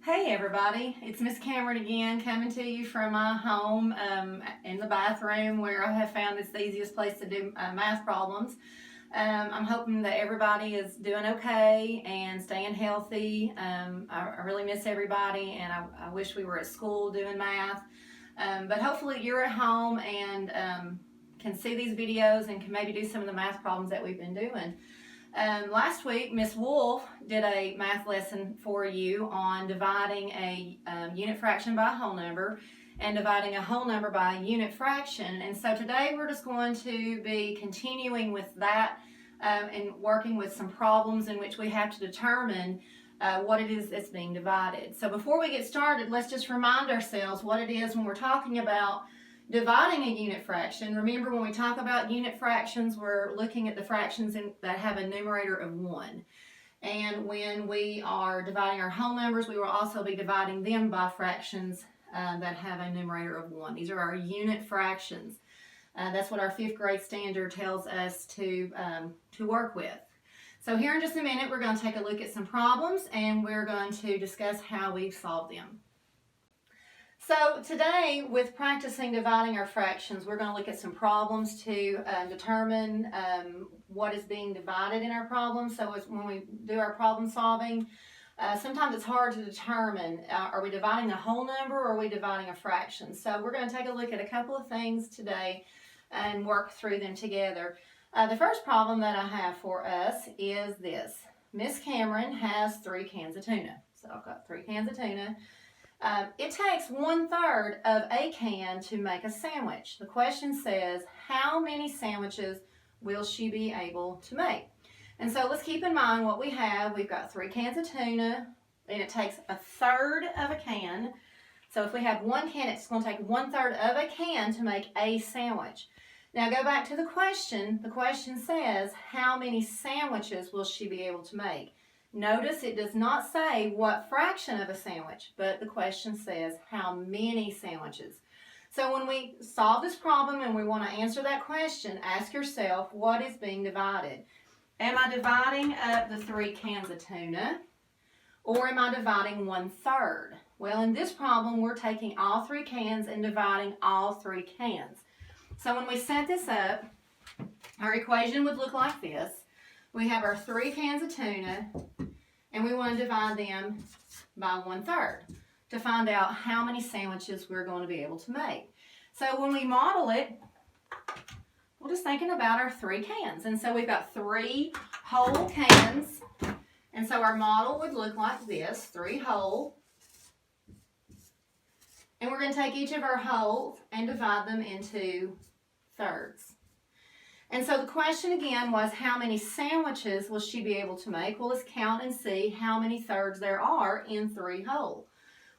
Hey everybody, it's Miss Cameron again, coming to you from my home in the bathroom where I have found it's the easiest place to do math problems. I'm hoping that everybody is doing okay and staying healthy. I really miss everybody, and I wish we were at school doing math. But hopefully you're at home and can see these videos and can maybe do some of the math problems that we've been doing. Last week, Miss Wolf did a math lesson for you on dividing a unit fraction by a whole number and dividing a whole number by a unit fraction. And so today we're just going to be continuing with that and working with some problems in which we have to determine what it is that's being divided. So before we get started, let's just remind ourselves what it is when we're talking about dividing a unit fraction. Remember, when we talk about unit fractions, we're looking at the fractions that have a numerator of 1. And when we are dividing our whole numbers, we will also be dividing them by fractions that have a numerator of 1. These are our unit fractions. That's what our 5th grade standard tells us to work with. So here in just a minute, we're going to take a look at some problems, and we're going to discuss how we've solved them. So today, with practicing dividing our fractions, we're going to look at some problems to determine what is being divided in our problem. So when we do our problem solving, sometimes it's hard to determine, are we dividing the whole number or are we dividing a fraction? So we're going to take a look at a couple of things today and work through them together. The first problem that I have for us is this. Miss Cameron has 3 cans of tuna. So I've got 3 cans of tuna. It takes 1/3 of a can to make a sandwich. The question says, how many sandwiches will she be able to make? And so let's keep in mind what we have. We've got 3 cans of tuna, and it takes 1/3 of a can. So if we have 1 can, it's going to take 1/3 of a can to make a sandwich. Now go back to the question. The question says, how many sandwiches will she be able to make? Notice it does not say what fraction of a sandwich, but the question says how many sandwiches. So when we solve this problem and we want to answer that question, ask yourself, what is being divided? Am I dividing up the 3 cans of tuna, or am I dividing 1/3? Well, in this problem, we're taking all 3 cans and dividing all 3 cans. So when we set this up, our equation would look like this. We have our 3 cans of tuna, and we want to divide them by 1/3 to find out how many sandwiches we're going to be able to make. So when we model it, we're just thinking about our 3 cans. And so we've got 3 whole cans. And so our model would look like this, 3 whole. And we're going to take each of our wholes and divide them into thirds. And so the question again was, how many sandwiches will she be able to make? Well, let's count and see how many thirds there are in 3 whole.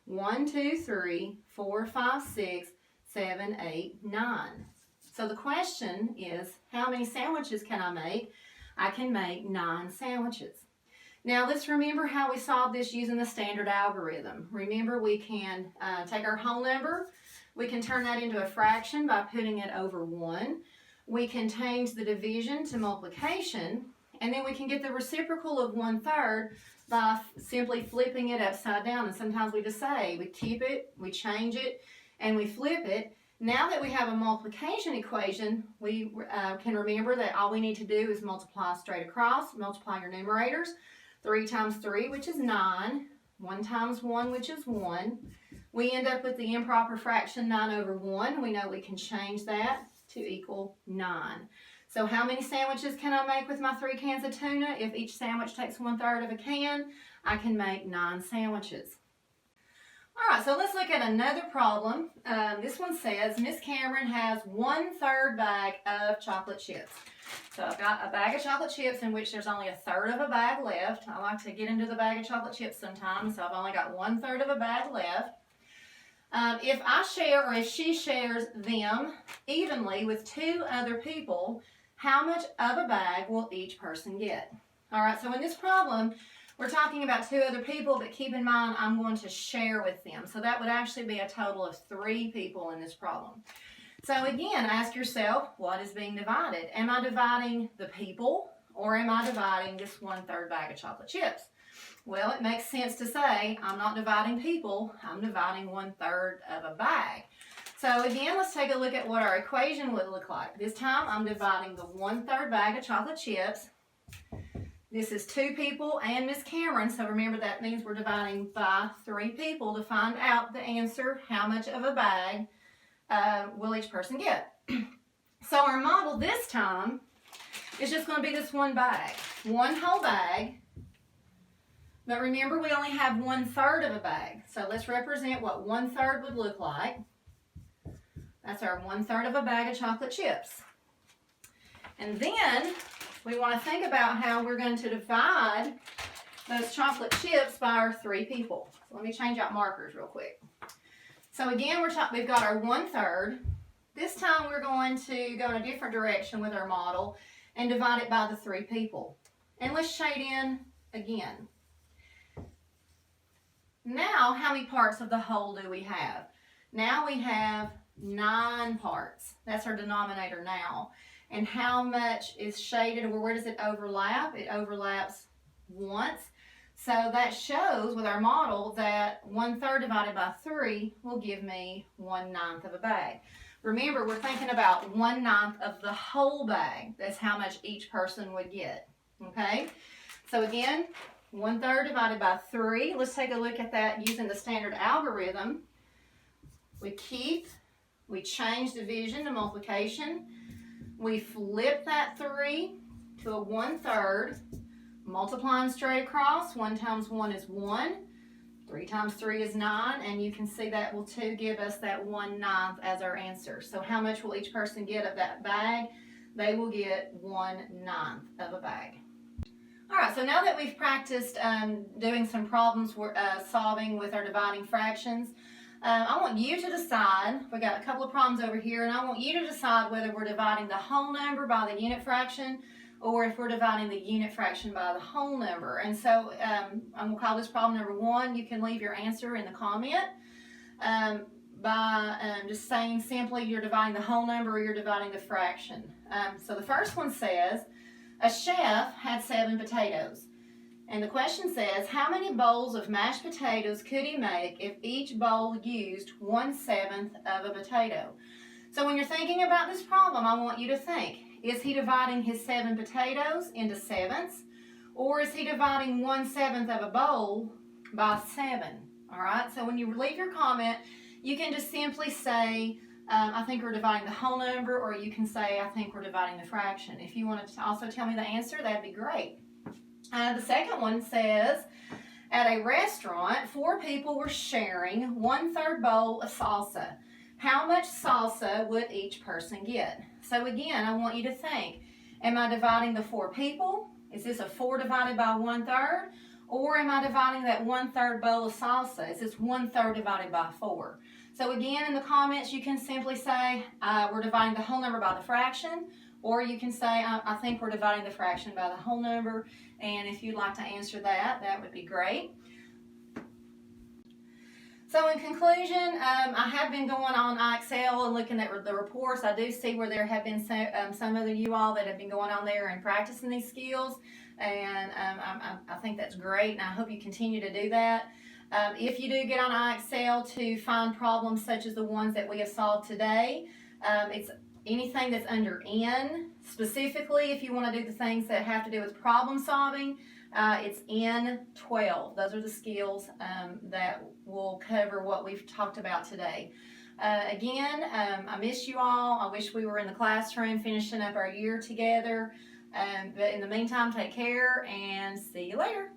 1, 2, 3, 4, 5, 6, 7, 8, 9. So the question is, how many sandwiches can I make? I can make 9 sandwiches. Now let's remember how we solve this using the standard algorithm. Remember, we can take our whole number. We can turn that into a fraction by putting it over 1. We can change the division to multiplication, and then we can get the reciprocal of 1/3 by simply flipping it upside down. And sometimes we just say, we keep it, we change it, and we flip it. Now that we have a multiplication equation, we can remember that all we need to do is multiply straight across, multiply your numerators. 3 times 3, which is 9. 1 times 1, which is 1. We end up with the improper fraction 9/1. We know we can change that to equal 9. So how many sandwiches can I make with my 3 cans of tuna? If each sandwich takes 1/3 of a can, I can make 9 sandwiches. All right, so let's look at another problem. This one says, Miss Cameron has 1/3 bag of chocolate chips. So I've got a bag of chocolate chips in which there's only 1/3 of a bag left. I like to get into the bag of chocolate chips sometimes, so I've only got 1/3 of a bag left. If I share, or if she shares them evenly with 2 other people, how much of a bag will each person get? All right, so in this problem, we're talking about 2 other people, but keep in mind, I'm going to share with them. So that would actually be a total of 3 people in this problem. So again, ask yourself, what is being divided? Am I dividing the people, or am I dividing this 1/3 bag of chocolate chips? Well, it makes sense to say I'm not dividing people, I'm dividing 1/3 of a bag. So again, let's take a look at what our equation would look like. This time I'm dividing the 1/3 bag of chocolate chips. This is 2 people and Miss Cameron, so remember that means we're dividing by 3 people to find out the answer, how much of a bag will each person get. So our model this time is just going to be this one bag, one whole bag. But remember, we only have 1/3 of a bag. So let's represent what 1/3 would look like. That's our 1/3 of a bag of chocolate chips. And then we want to think about how we're going to divide those chocolate chips by our 3 people. So let me change out markers real quick. So again, we've got our 1/3. This time we're going to go in a different direction with our model and divide it by the 3 people. And let's shade in again. Now, how many parts of the whole do we have? Now we have 9 parts. That's our denominator now. And how much is shaded, or where does it overlap? It overlaps once. So that shows with our model that 1/3 divided by 3 will give me 1/9 of a bag. Remember, we're thinking about 1/9 of the whole bag. That's how much each person would get. Okay? So again, 1/3 divided by 3. Let's take a look at that using the standard algorithm. We change division to multiplication. We flip that 3 to a 1/3, multiplying straight across. 1 times 1 is 1. 3 times 3 is 9, and you can see that will too give us that 1/9 as our answer. So how much will each person get of that bag? They will get 1/9 of a bag. All right, so now that we've practiced doing some problems solving with our dividing fractions, I want you to decide. We got a couple of problems over here, and I want you to decide whether we're dividing the whole number by the unit fraction or if we're dividing the unit fraction by the whole number. And so I'm going to call this problem number 1. You can leave your answer in the comment by just saying simply you're dividing the whole number or you're dividing the fraction. So the first one says, a chef had 7 potatoes. And the question says, how many bowls of mashed potatoes could he make if each bowl used 1/7 of a potato? So when you're thinking about this problem, I want you to think, is he dividing his 7 potatoes into 7ths? Or is he dividing 1/7 of a bowl by 7? All right, so when you leave your comment, you can just simply say, I think we're dividing the whole number, or you can say, I think we're dividing the fraction. If you want to also tell me the answer, that'd be great. The second one says, at a restaurant, 4 people were sharing 1/3 bowl of salsa. How much salsa would each person get? So again, I want you to think, am I dividing the 4 people? Is this a 4 divided by 1/3? Or am I dividing that 1/3 bowl of salsa? Is this 1/3 divided by 4? So again, in the comments, you can simply say, we're dividing the whole number by the fraction, or you can say, I think we're dividing the fraction by the whole number. And if you'd like to answer that, that would be great. So in conclusion, I have been going on IXL and looking at the reports. I do see where there have been some of you all that have been going on there and practicing these skills. And I think that's great, and I hope you continue to do that. If you do get on IXL to find problems such as the ones that we have solved today, it's anything that's under N. Specifically, if you want to do the things that have to do with problem solving, it's N12. Those are the skills that will cover what we've talked about today. Again, I miss you all. I wish we were in the classroom finishing up our year together. But in the meantime, take care and see you later.